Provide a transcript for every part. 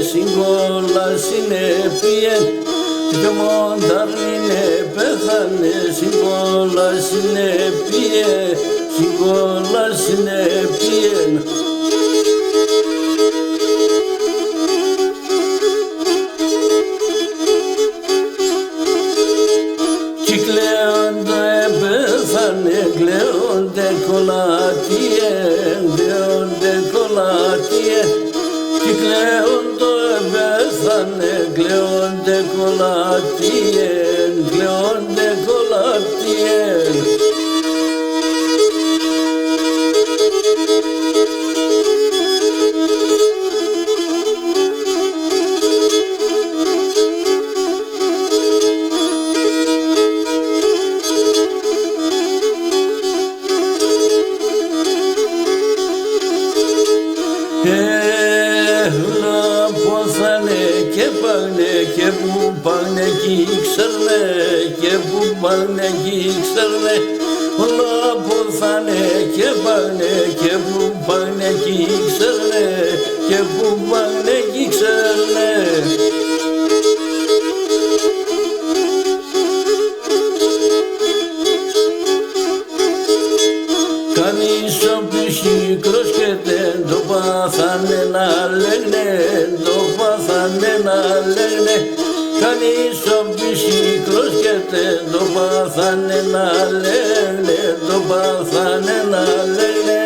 συγκόλα συνέπειε και μοντάρνινε πέθανε συγκόλα συνέπειε συγκόλα συνέπειε. Γλέονται κολάτιε, γλέονται κολάτιε κι γλέοντο πέθανε, γλέονται κολάτιε, γλέονται κολάτιε. Και πάνε και που πάνε κι ξέρνε, και που πάνε κι ξέρνε, όλα ποθάνε και πάνε και που πάνε κι ξέρνε, και που πάνε κι ξέρνε. Κανείς ο ψυχρός και δεν το πάθανε να λένε, το πάθανε να λένε. Κανείς ο ψυχρός και δεν το πάθανε να λένε, το πάθανε να λένε.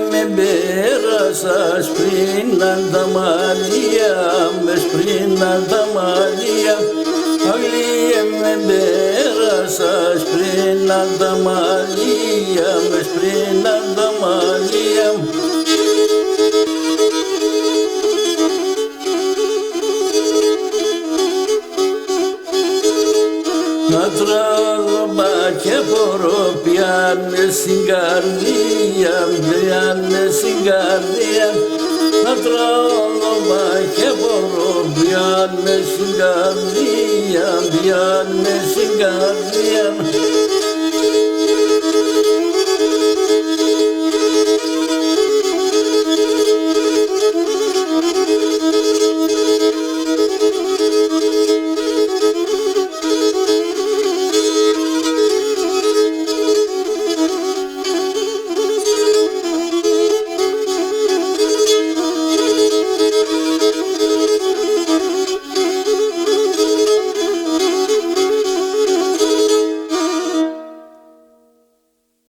Με πέρασας πριν τα μαλλιά, με σπρίναν τα μαλλιά. Με πέρασας πριν τα μαλλιά, με σπρίναν τα μαλλιά. Να τραγωδά και μπορώ πιάνε στην καρδία, πιάνε στην καρδία. Να τραγωδά και μπορώ πιάνε στην καρδία, πιάνε στην καρδία.